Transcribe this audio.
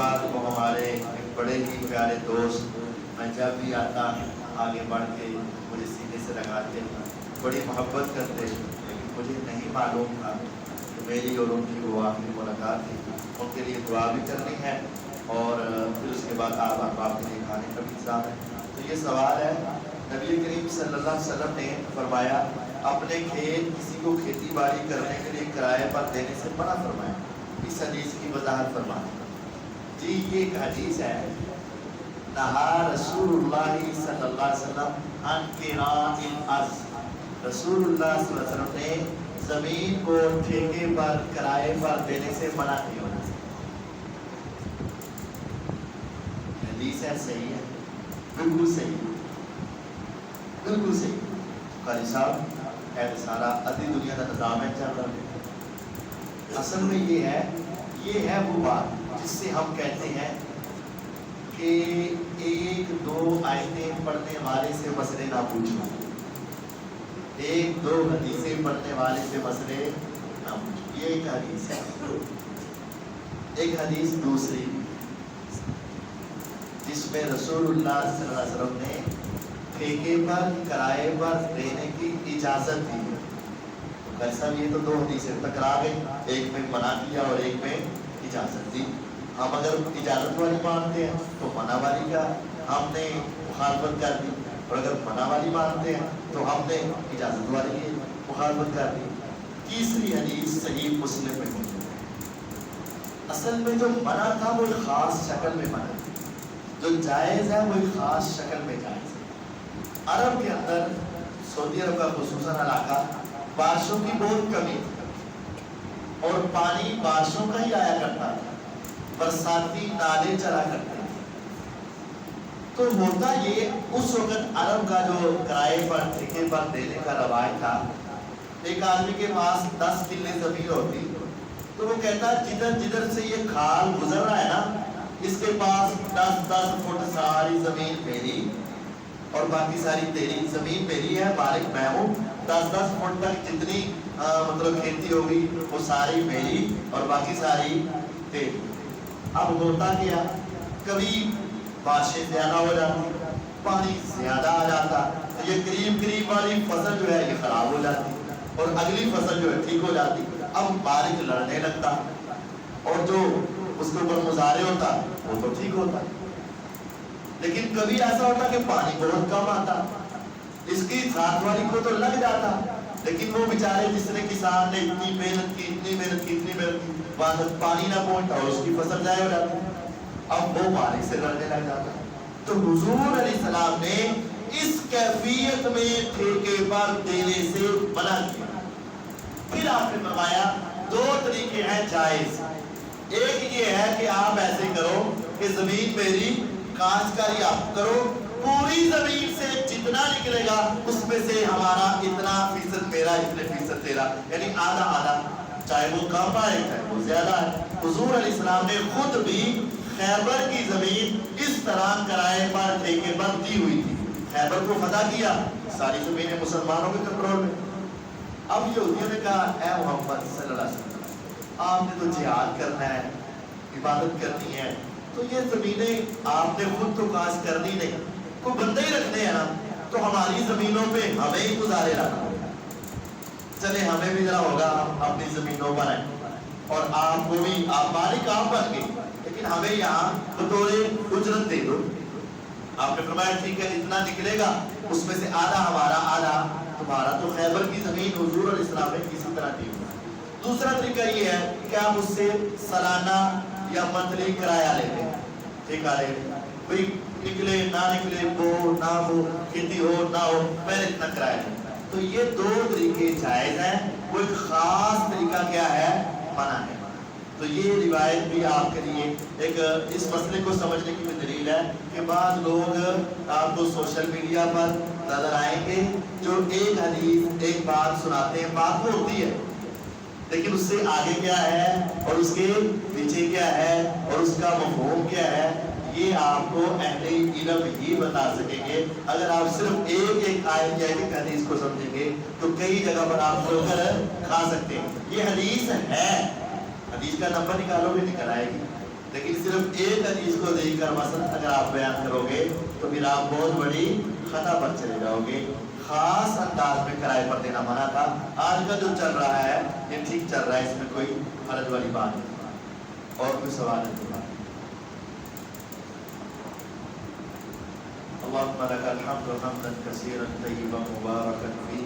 بعد وہ ہمارے ایک بڑے ہی پیارے دوست، میں جب بھی آتا آگے بڑھ کے مجھے سینے سے لگاتے، بڑی محبت کرتے، لیکن مجھے نہیں معلوم تھا کہ میری اور ان کی وہ آخری ملاقات تھی۔ ان کے لیے دعا بھی کرنی ہے اور پھر اس کے بعد آپ احباب کے لیے کھانے کا بھی انتظام ہے۔ تو یہ سوال ہے، نبی کریم صلی اللہ علیہ وسلم نے فرمایا اپنے کھیت کسی کو کھیتی باڑی کرنے کے لیے کرائے پر دینے سے منع فرمایا۔ اس حدیث کی وضاحت فرمائیں۔ جی یہ ایک حدیث ہے، نہا رسول اللہ صلی اللہ علیہ وسلم عن قراء الارض، رسول اللہ صلی اللہ علیہ وسلم نے زمین کو ٹھیکے پر کرائے پر دینے سے منع کیا۔ حدیث ہے، صحیح ہے، بالکل صحیح، بالکل صحیح۔ قاری صاحب اے سارا ادھی دنیا کا نظام ہے چل رہا ہے۔ اصل میں یہ ہے وہ بات جس سے ہم کہتے ہیں کہ ایک دو آیتیں پڑھنے والے سے مسئلے نہ پوچھو، ایک دو حدیثیں پڑھنے والے سے مسئلے نہ پوچھو۔ یہ ایک حدیث ہے۔ ایک حدیث دوسری جس میں رسول اللہ صلی اللہ علیہ وسلم نے ٹھیکے پر کرائے پر دینے کی اجازت دی ہے۔ کیسا یہ تو دو حدیثیں ٹکرا گئی، ایک میں منع کیا اور ایک میں اجازت دی۔ ہم اگر اجازت والی مانتے ہیں تو منع والی کا ہم نے مخالفت کر دی، اور اگر منع والی مانتے ہیں تو ہم نے اجازت والی کی مخالفت کر دی۔ تیسری حدیث صحیح مسلم میں موجود ہے۔ اصل میں جو منع تھا وہ ایک خاص شکل میں منع، جو جائز ہے وہ ایک خاص شکل میں جائز ہے۔ عرب کے اندر، سعودی عرب کا خصوصاً علاقہ، بارشوں کی بہت کمی تھی اور پانی بارشوں کا ہی آیا کرتا تھا، برساتی نالے چلا کرتے تھے۔ تو ہوتا یہ اس وقت عرب کا جو کرائے پر ٹھیکے پر دینے کا رواج تھا، ایک آدمی کے پاس 10 کلے زمین ہوتی تو وہ کہتا جدھر جدھر سے یہ کھال گزر رہا ہے نا، اس کے پاس 10 فٹ ساری زمین میری اور باقی ساری تیری، زمین میری ہے، مالک میں ہوں، 10 فٹ تک جتنی مطلب کھیتی ہوگی وہ ساری میری اور باقی ساری تیری۔ اب ہوتا کیا، کبھی بارشیں زیادہ ہو جاتی، پانی زیادہ آ جاتا، یہ قریب والی فصل جو ہے یہ خراب ہو جاتی اور اگلی فصل جو ہے ٹھیک ہو جاتی۔ اب مالک لڑنے لگتا اور جو اس کے اوپر مظاہرے ہوتا وہ تو ٹھیک ہوتا۔ لیکن کبھی ایسا ہوتا کہ پانی بہت کم آتا، اس کی ساتھ والی کو تو لگ جاتا، لیکن وہ بیچارے جس نے کسان نے اتنی محنت کی وہاں تک پانی نہ پہنچتا اور اس کی فصل ضائع ہو جاتی، اب وہ مالک سے لڑنے لگ جاتا۔ تو حضور علیہ السلام نے اس کیفیت میں ٹھیکے پر دینے سے منع کیا۔ پھر آپ نے فرمایا 2 طریقے ہیں جائز۔ ایک یہ ہے کہ آپ ایسے کرو کہ زمین میری، کاشتکاری آپ کرو، پوری زمین سے جتنا نکلے گا اس میں سے ہمارا اتنا فیصد میرا، اتنے فیصد تیرا، یعنی آدھا آدھا، چاہے وہ کم آئے چاہے وہ زیادہ ہے۔ حضور علیہ السلام نے خود بھی خیبر کی زمین اس طرح کرائے پر ٹھیکے پر دی ہوئی تھی۔ خیبر کو فتح کیا، ساری زمینیں مسلمانوں کے کنٹرول میں۔ اب یہودیوں نے کہا اے محمد صلی اللہ علیہ وسلم، آپ نے تو جہاد کرنا ہے، عبادت کرنی ہے، تو یہ زمینیں آپ نے خود تو کاشت کرنی نہیں، کوئی بندے ہی رکھنے ہیں نا، تو ہماری زمینوں پہ ہمیں ہی گزارے رکھنا ہوگا، چلے ہمیں بھی ذرا ہوگا، ہم اپنی زمینوں پر ہیں اور آپ کو بھی، آپ مالک آپ بن گئے، لیکن ہمیں یہاں بطور اجرت دے دو۔ آپ نے فرمایا ٹھیک ہے، اتنا نکلے گا اس میں سے آدھا ہمارا آدھا تمہارا۔ تو خیبر کی زمین حضور علیہ السلام نے کسی طرح دی۔ دوسرا طریقہ یہ ہے کہ آپ اس سے سالانہ یا منتھلی کرایہ لیتے ہیں، ٹھیک ہے، کوئی نکلے نہ نکلے، وہ نہ ہو، کھیتی ہو نہ ہو، میں نے اتنا کرایہ لیا۔ تو یہ 2 طریقے جائز ہیں۔ وہ ایک خاص طریقہ کیا ہے؟ منع ہے۔ تو یہ روایت بھی آپ کے لیے ایک اس مسئلے کو سمجھنے کی بھی دلیل ہے کہ بعض لوگ آپ کو سوشل میڈیا پر نظر آئیں گے جو ایک حدیث ایک بات سناتے ہیں، بات وہ ہوتی ہے لیکن اس سے آگے کیا ہے اور اس کے پیچھے کیا ہے اور اس کا مفہوم کیا ہے، یہ آپ کو اہل علم ہی بتا سکیں گے۔ اگر آپ صرف ایک آیت یا ایک حدیث کو سمجھیں گے تو کئی جگہ پر آپ ٹھوکر کھا سکتے ہیں۔ یہ حدیث ہے، حدیث کا نمبر نکالو گے نکل آئے گی، لیکن صرف ایک حدیث کو دیکھ کر مثلا اگر آپ بیان کرو گے تو پھر آپ بہت بڑی خطا پر چلے جاؤ گے. خاص انداز میں کرائے پر دینا منع تھا. آج کا جو چل رہا ہے یہ ٹھیک چل رہا ہے, اس میں کوئی حرج والی بات نہیں. اور کوئی سوال نہیں. اللهم لك الحمد حمدا كثيرا طيبا مباركا فيه